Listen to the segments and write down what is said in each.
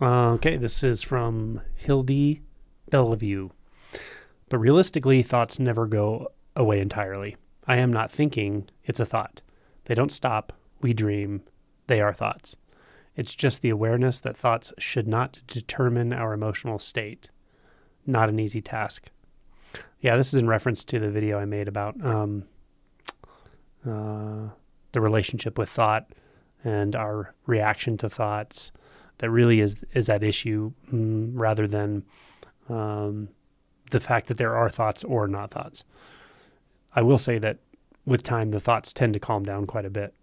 Okay, this is from Hildy Bellevue. But realistically, thoughts never go away entirely. I am not thinking, it's a thought. They don't stop, we dream, they are thoughts. It's just the awareness that thoughts should not determine our emotional state. Not an easy task. Yeah, this is in reference to the video I made about the relationship with thought and our reaction to thoughts. That really is at issue rather than the fact that there are thoughts or not thoughts. I will say that with time, the thoughts tend to calm down quite a bit.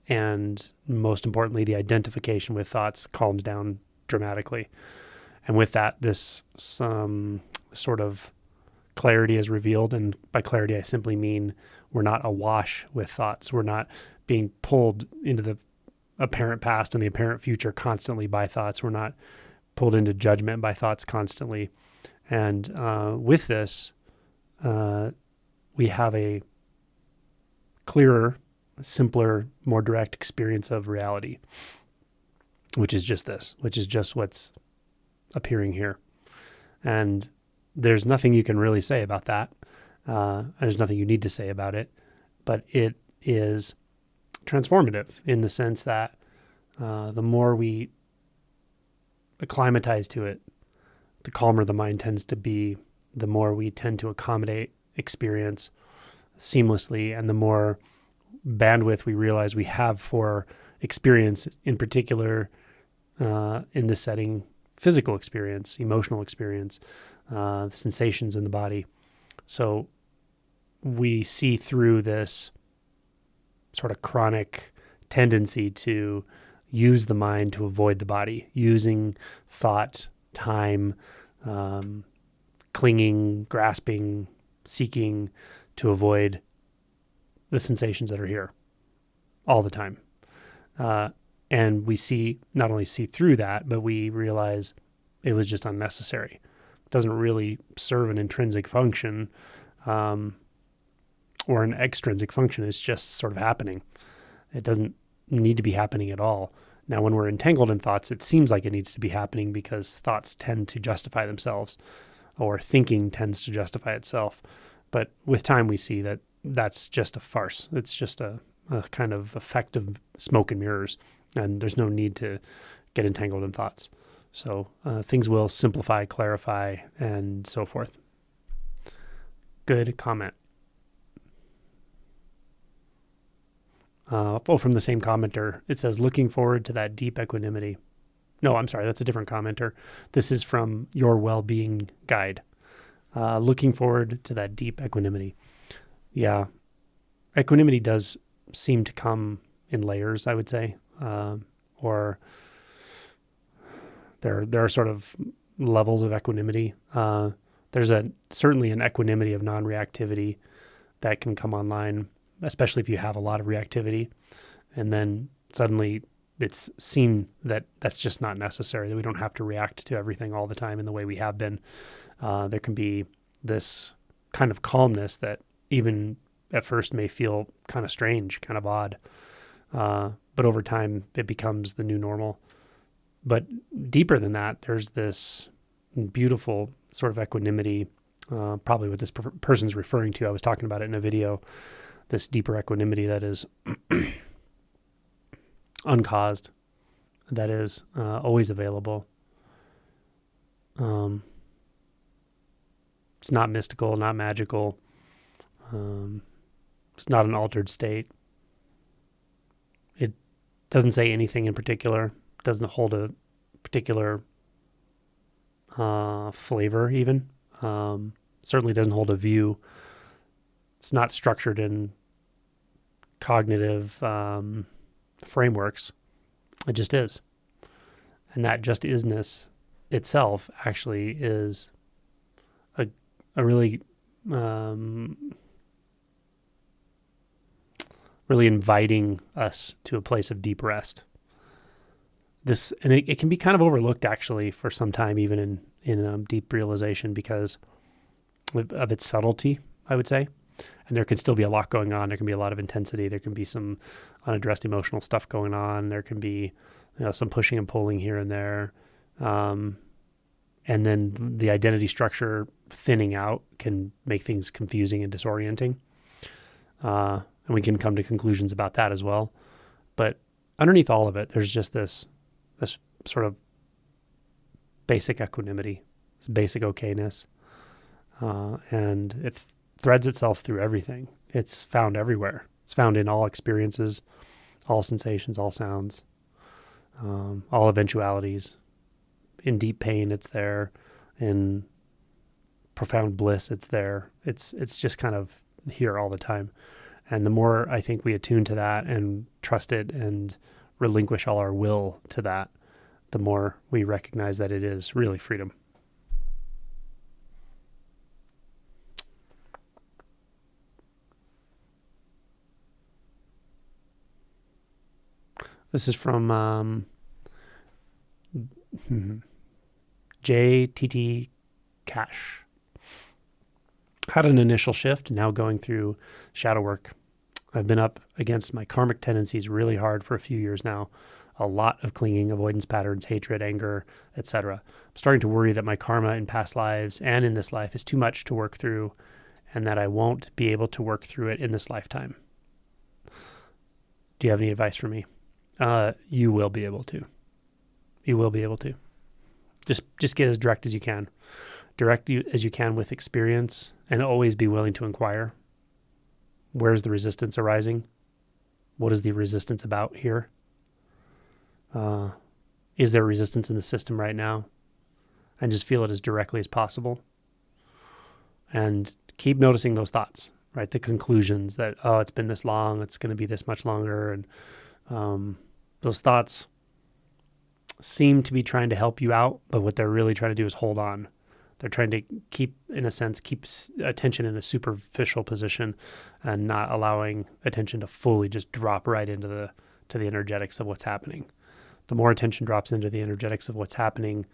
And most importantly, the identification with thoughts calms down dramatically. And with that, this sort of clarity is revealed. And by clarity, I simply mean we're not awash with thoughts. We're not being pulled into the apparent past and the apparent future constantly by thoughts. We're not pulled into judgment by thoughts constantly. And with this, we have a clearer, simpler, more direct experience of reality, which is just this, which is just what's appearing here. And there's nothing you can really say about that. There's nothing you need to say about it, but it is transformative in the sense that the more we acclimatize to it, the calmer the mind tends to be, the more we tend to accommodate experience seamlessly, and the more bandwidth we realize we have for experience, in particular, in this setting, physical experience, emotional experience, sensations in the body. So we see through this sort of chronic tendency to use the mind to avoid the body, using thought, time, clinging, grasping, seeking to avoid the sensations that are here all the time. And we not only see through that, but we realize it was just unnecessary. It doesn't really serve an intrinsic function or an extrinsic function. It's just sort of happening. It doesn't need to be happening at all. Now, when we're entangled in thoughts, it seems like it needs to be happening because thoughts tend to justify themselves, or thinking tends to justify itself. But with time, we see that that's just a farce. It's just a kind of effect of smoke and mirrors, and there's no need to get entangled in thoughts. So things will simplify, clarify, and so forth. Good comment. From the same commenter, it says, looking forward to that deep equanimity. No, I'm sorry, that's a different commenter. This is from Your Well-Being Guide. Looking forward to that deep equanimity. Yeah, equanimity does seem to come in layers, I would say, or there are sort of levels of equanimity. There's certainly an equanimity of non-reactivity that can come online, especially if you have a lot of reactivity, and then suddenly it's seen that that's just not necessary, that we don't have to react to everything all the time in the way we have been. There can be this kind of calmness that even at first may feel kind of strange, kind of odd. But over time, it becomes the new normal. But deeper than that, there's this beautiful sort of equanimity, probably what this person's referring to. I was talking about it in a video, this deeper equanimity that is uncaused, that is always available. It's not mystical, not magical. It's not an altered state. It doesn't say anything in particular. It doesn't hold a particular flavor even. Certainly doesn't hold a view. It's not structured in cognitive frameworks. It just is. And that just isness itself actually is a really really inviting us to a place of deep rest. And it can be kind of overlooked actually for some time, even in deep realization, because of its subtlety, I would say. And there can still be a lot going on. There can be a lot of intensity. There can be some unaddressed emotional stuff going on. There can be some pushing and pulling here and there. And then the identity structure thinning out can make things confusing and disorienting. And we can come to conclusions about that as well. But underneath all of it, there's just this sort of basic equanimity, this basic okayness. And it threads itself through everything. It's found everywhere. It's found in all experiences, all sensations, all sounds, all eventualities. In deep pain, it's there. In profound bliss, it's there. It's just kind of here all the time. And the more I think we attune to that and trust it and relinquish all our will to that, the more we recognize that it is really freedom. This is from JTT Cash. Had an initial shift, now going through shadow work. I've been up against my karmic tendencies really hard for a few years now. A lot of clinging, avoidance patterns, hatred, anger, etc. I'm starting to worry that my karma in past lives and in this life is too much to work through, and that I won't be able to work through it in this lifetime. Do you have any advice for me? You will be able to. You will be able to. Just get as direct as you can. Direct as you can with experience, and always be willing to inquire. Where's the resistance arising? What is the resistance about here? Is there resistance in the system right now? And just feel it as directly as possible. And keep noticing those thoughts, right? The conclusions that, oh, it's been this long, it's going to be this much longer. And those thoughts seem to be trying to help you out, but what they're really trying to do is hold on. They're trying to keep attention in a superficial position and not allowing attention to fully just drop right into the energetics of what's happening. The more attention drops into the energetics of what's happening,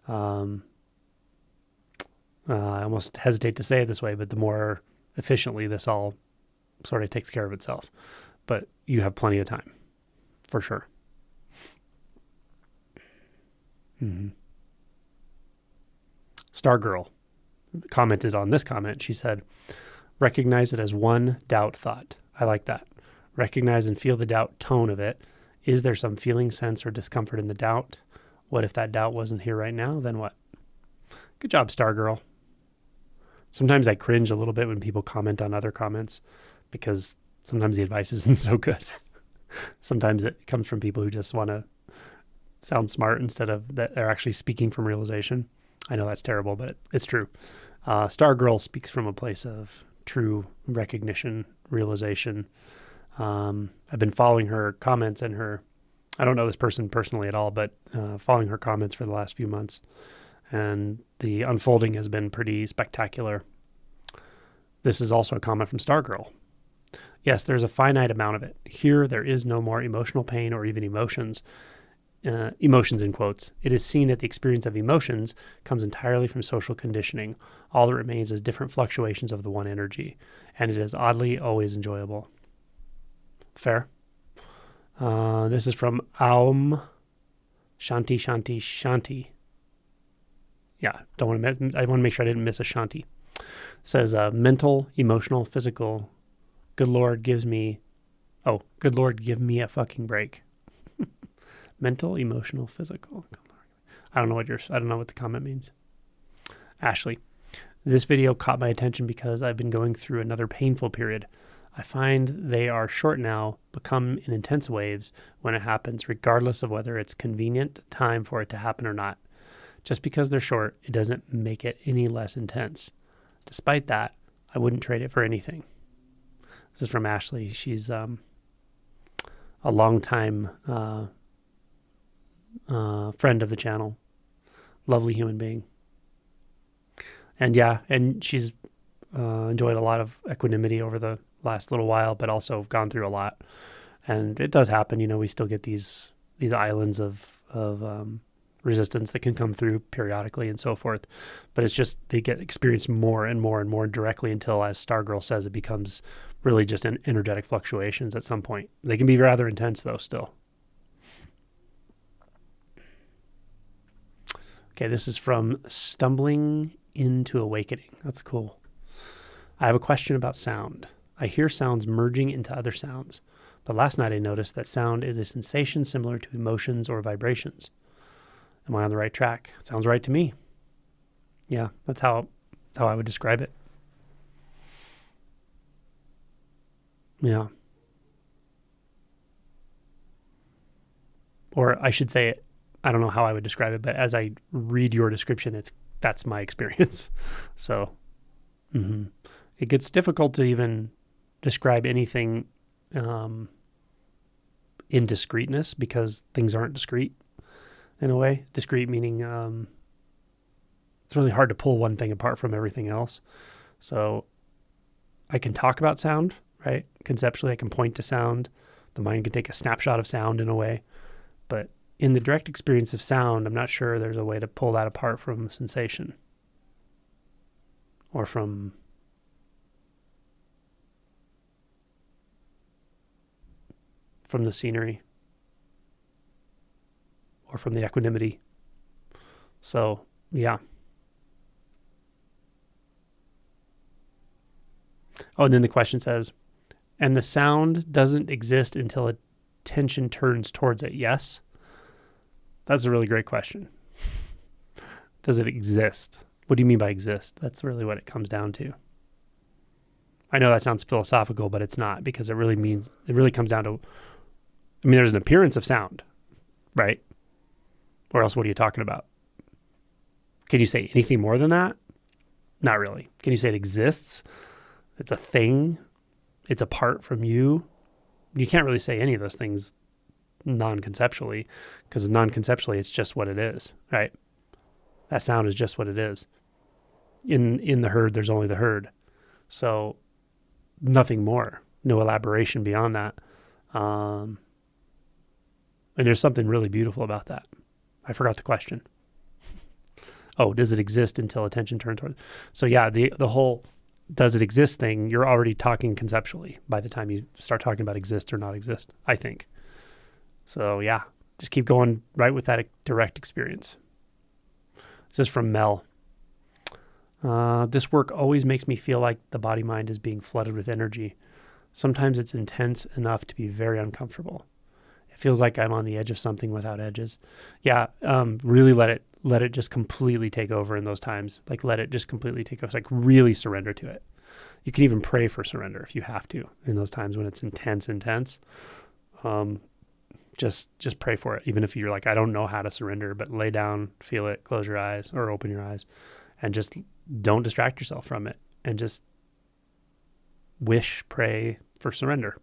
I almost hesitate to say it this way, but the more efficiently this all sort of takes care of itself. But you have plenty of time, for sure. Mm-hmm. Stargirl commented on this comment. She said, recognize it as one doubt thought. I like that. Recognize and feel the doubt tone of it. Is there some feeling, sense, or discomfort in the doubt? What if that doubt wasn't here right now? Then what? Good job, Stargirl. Sometimes I cringe a little bit when people comment on other comments because sometimes the advice isn't so good. Sometimes it comes from people who just want to sound smart instead of that they're actually speaking from realization. I know that's terrible, but it's true. Stargirl speaks from a place of true recognition, realization. I've been following her comments and I don't know this person personally at all, but following her comments for the last few months. And the unfolding has been pretty spectacular. This is also a comment from Stargirl. Yes, there's a finite amount of it. Here, there is no more emotional pain or even emotions. Emotions in quotes. It is seen that the experience of emotions comes entirely from social conditioning. All that remains is different fluctuations of the one energy, and it is oddly always enjoyable. Fair. This is from Aum Shanti Shanti Shanti. Yeah, I want to make sure I didn't miss a Shanti. It says mental, emotional, physical. Good Lord, give me a fucking break. Mental, emotional, physical. I don't know what the comment means. Ashley, this video caught my attention because I've been going through another painful period. I find they are short now, but come in intense waves when it happens, regardless of whether it's convenient time for it to happen or not. Just because they're short, it doesn't make it any less intense. Despite that, I wouldn't trade it for anything. This is from Ashley. She's a longtime friend of the channel, lovely human being. And she's enjoyed a lot of equanimity over the last little while, but also gone through a lot. And it does happen, we still get these islands of resistance that can come through periodically and so forth. But it's just they get experienced more and more and more directly until, as Stargirl says, it becomes really just an energetic fluctuations at some point. They can be rather intense though still. Okay, this is from Stumbling into Awakening. That's cool. I have a question about sound. I hear sounds merging into other sounds, but last night I noticed that sound is a sensation similar to emotions or vibrations. Am I on the right track? It sounds right to me. Yeah, that's how I would describe it. Yeah. Or I should say, I don't know how I would describe it, but as I read your description, that's my experience. So it gets difficult to even describe anything in discreteness because things aren't discrete in a way. Discrete meaning it's really hard to pull one thing apart from everything else. So I can talk about sound, right? Conceptually, I can point to sound. The mind can take a snapshot of sound in a way. But in the direct experience of sound, I'm not sure there's a way to pull that apart from sensation or from the scenery or from the equanimity. So, yeah. Oh, and then the question says, and the sound doesn't exist until attention turns towards it. Yes? That's a really great question. Does it exist? What do you mean by exist? That's really what it comes down to. I know that sounds philosophical, but it's not, because it really comes down to, there's an appearance of sound, right? Or else what are you talking about? Can you say anything more than that? Not really. Can you say it exists? It's a thing. It's apart from you. You can't really say any of those things non-conceptually, because non-conceptually it's just what it is, right? That sound is just what it is. In the herd, there's only the herd. So nothing more, no elaboration beyond that. And there's something really beautiful about that. I forgot the question. Oh, does it exist until attention turns towards? So yeah, the whole does it exist thing, you're already talking conceptually by the time you start talking about exist or not exist, I think. So yeah, just keep going right with that direct experience. This is from Mel. This work always makes me feel like the body-mind is being flooded with energy. Sometimes it's intense enough to be very uncomfortable. It feels like I'm on the edge of something without edges. Yeah, really let it just completely take over in those times. Like let it just completely take over. Like really surrender to it. You can even pray for surrender if you have to in those times when it's intense. Just pray for it. Even if you're like, I don't know how to surrender, but lay down, feel it, close your eyes or open your eyes and just don't distract yourself from it and just pray for surrender.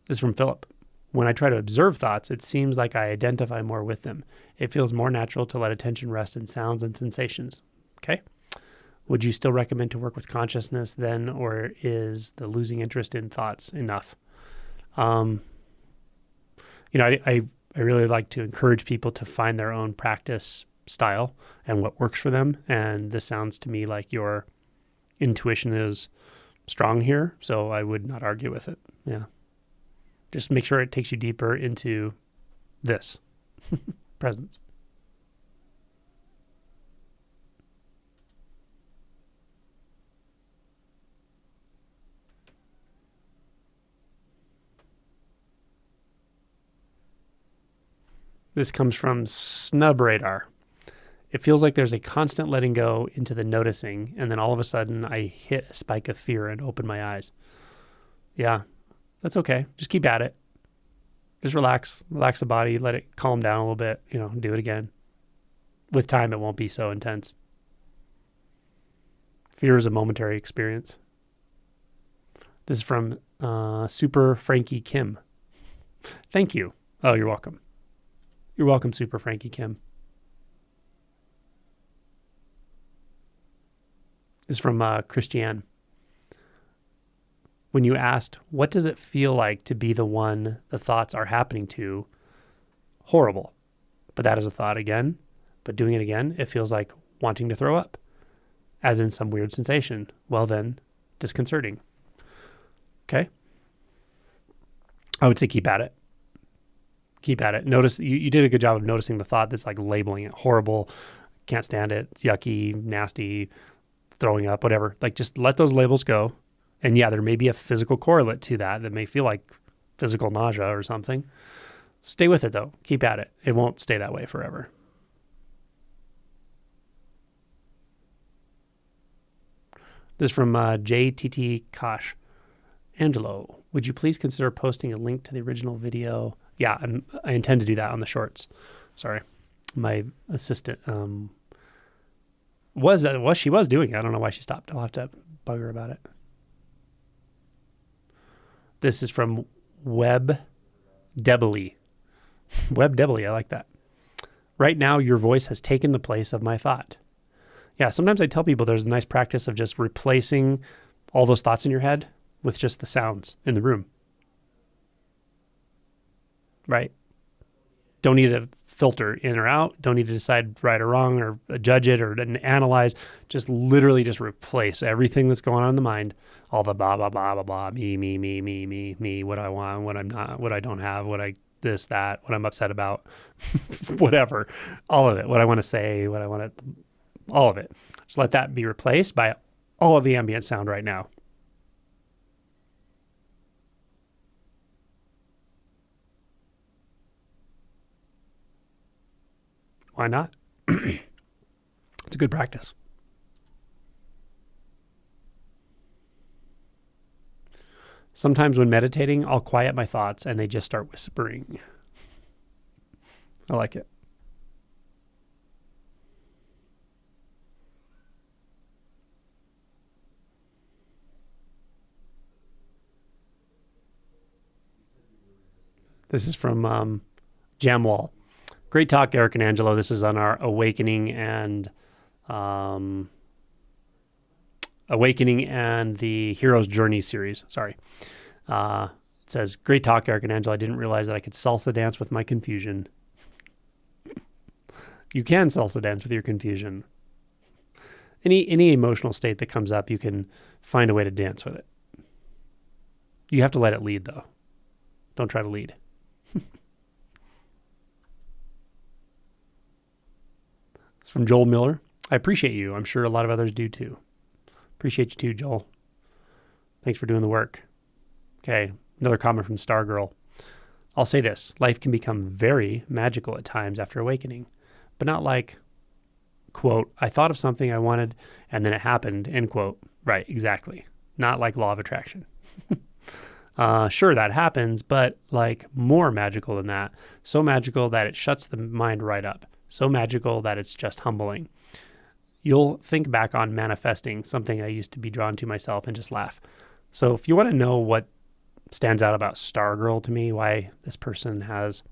This is from Philip. When I try to observe thoughts, it seems like I identify more with them. It feels more natural to let attention rest in sounds and sensations. Okay. Would you still recommend to work with consciousness then, or is the losing interest in thoughts enough? I really like to encourage people to find their own practice style and what works for them. And this sounds to me like your intuition is strong here, so I would not argue with it. Yeah. Just make sure it takes you deeper into this presence. This comes from Snub Radar. It feels like there's a constant letting go into the noticing, and then all of a sudden I hit a spike of fear and open my eyes. Yeah, that's okay. Just keep at it. Just relax the body, let it calm down a little bit, do it again. With time, it won't be so intense. Fear is a momentary experience. This is from Super Frankie Kim. Thank you. Oh, you're welcome. You're welcome, Super Frankie Kim. This is from Christiane. When you asked, what does it feel like to be the one the thoughts are happening to? Horrible. But that is a thought again. But doing it again, it feels like wanting to throw up, as in some weird sensation. Well then, disconcerting. Okay? I would say keep at it. Keep at it. Notice you did a good job of noticing the thought that's like labeling it horrible, can't stand it, yucky, nasty, throwing up, whatever. Like just let those labels go. And yeah, there may be a physical correlate to that may feel like physical nausea or something. Stay with it though. Keep at it. It won't stay that way forever. This is from JTT Kosh. Angelo, would you please consider posting a link to the original video? Yeah, I intend to do that on the shorts. Sorry. My assistant was doing it. I don't know why she stopped. I'll have to bug her about it. This is from Web Debly. Web Debly, I like that. Right now, your voice has taken the place of my thought. Yeah, sometimes I tell people there's a nice practice of just replacing all those thoughts in your head with just the sounds in the room. Right? Don't need to filter in or out. Don't need to decide right or wrong or judge it or analyze. Just literally just replace everything that's going on in the mind. All the blah, blah, blah, blah, blah, me, what I want, what I'm not, what I don't have, what I'm upset about, whatever, all of it, what I want to say, all of it. Just let that be replaced by all of the ambient sound right now. Why not? It's a good practice. Sometimes when meditating, I'll quiet my thoughts and they just start whispering. I like it. This is from Jamwall. Great talk, Eric and Angelo. This is on our Awakening and the Hero's Journey series. Sorry. It says, great talk, Eric and Angelo. I didn't realize that I could salsa dance with my confusion. You can salsa dance with your confusion. Any emotional state that comes up, you can find a way to dance with it. You have to let it lead, though. Don't try to lead. It's from Joel Miller. I appreciate you. I'm sure a lot of others do too. Appreciate you too, Joel. Thanks for doing the work. Okay, another comment from Stargirl. I'll say this. Life can become very magical at times after awakening, but not like, quote, I thought of something I wanted and then it happened, end quote. Right, exactly. Not like law of attraction. Sure, that happens, but like more magical than that. So magical that it shuts the mind right up. So magical that it's just humbling. You'll think back on manifesting something I used to be drawn to myself and just laugh. So if you want to know what stands out about Stargirl to me, why this person has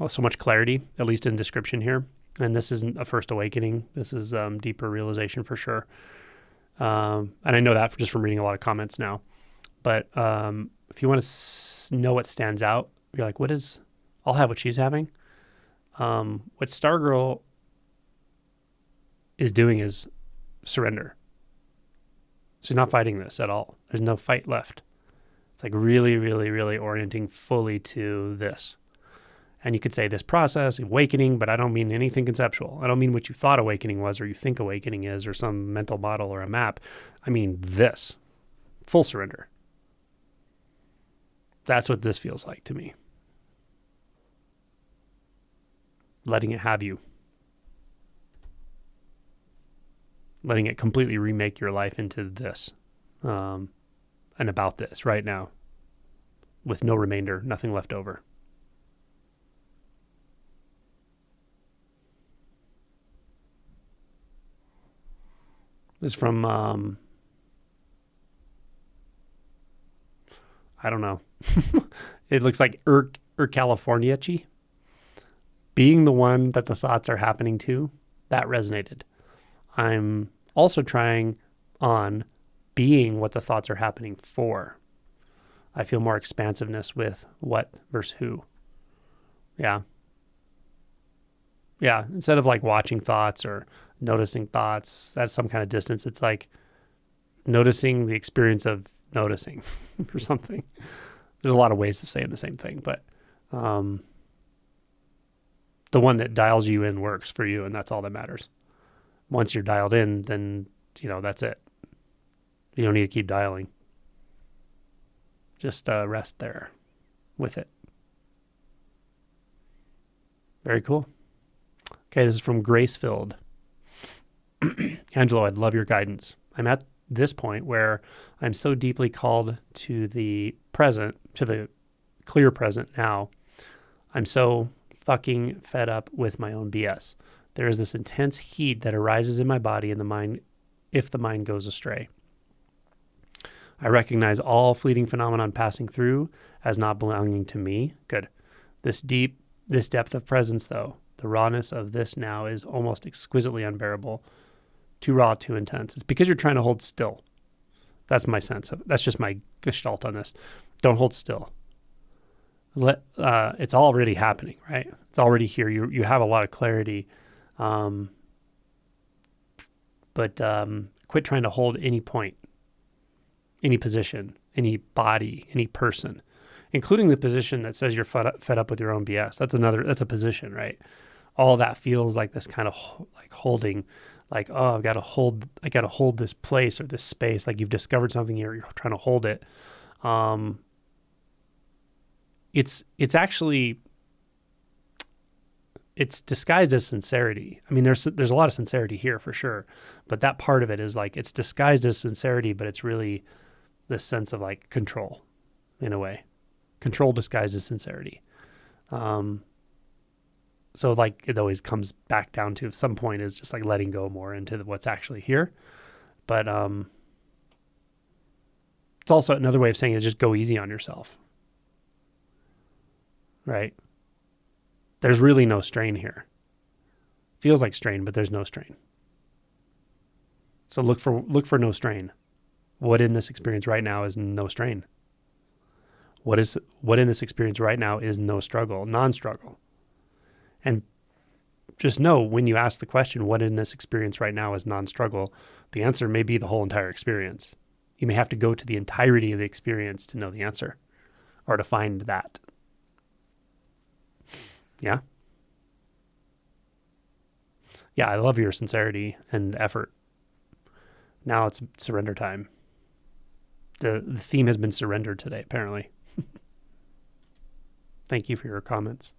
so much clarity, at least in description here, and this isn't a first awakening. This is deeper realization for sure. And I know that just from reading a lot of comments now. But if you want to know what stands out, you're like, I'll have what she's having. What Stargirl is doing is surrender. She's not fighting this at all. There's no fight left. It's like really, really, really orienting fully to this. And you could say this process, awakening, but I don't mean anything conceptual. I don't mean what you thought awakening was or you think awakening is or some mental model or a map. I mean this. Full surrender. That's what this feels like to me. Letting it have you. Letting it completely remake your life into this and about this right now with no remainder, nothing left over. This is from, I don't know. It looks like California-chi. Being the one that the thoughts are happening to, that resonated. I'm also trying on being what the thoughts are happening for. I feel more expansiveness with what versus who. Yeah. Yeah. Instead of like watching thoughts or noticing thoughts at some kind of distance, it's like noticing the experience of noticing or something. There's a lot of ways of saying the same thing, but the one that dials you in works for you, and that's all that matters. Once you're dialed in, then, that's it. You don't need to keep dialing. Just rest there with it. Very cool. Okay, this is from Grace-Filled. Angelo, I'd love your guidance. I'm at this point where I'm so deeply called to the present, to the clear present now. I'm so fucking fed up with my own BS. There is this intense heat that arises in my body and the mind if the mind goes astray. I recognize all fleeting phenomenon passing through as not belonging to me. Good. This depth of presence, though, the rawness of this now is almost exquisitely unbearable. Too raw, too intense. It's because you're trying to hold still. That's my sense of it. That's just my gestalt on this. Don't hold still. It's already happening, right? It's already here. You have a lot of clarity. But quit trying to hold any point, any position, any body, any person, including the position that says you're fed up with your own BS. That's a position, right? All that feels like this kind of like holding, like, oh, I got to hold this place or this space. Like you've discovered something here, you're trying to hold it. It's actually, it's disguised as sincerity. I mean, there's a lot of sincerity here for sure, but that part of it is like, it's disguised as sincerity, but it's really this sense of like control in a way. Control disguised as sincerity. So like it always comes back down to some point is just like letting go more into what's actually here. But it's also another way of saying it is just go easy on yourself. Right? There's really no strain here. Feels like strain, but there's no strain. So look for no strain. What in this experience right now is no strain. What in this experience right now is no struggle, non-struggle. And just know when you ask the question, what in this experience right now is non-struggle, the answer may be the whole entire experience. You may have to go to the entirety of the experience to know the answer or to find that. Yeah? Yeah, I love your sincerity and effort. Now it's surrender time. The theme has been surrendered today, apparently. Thank you for your comments.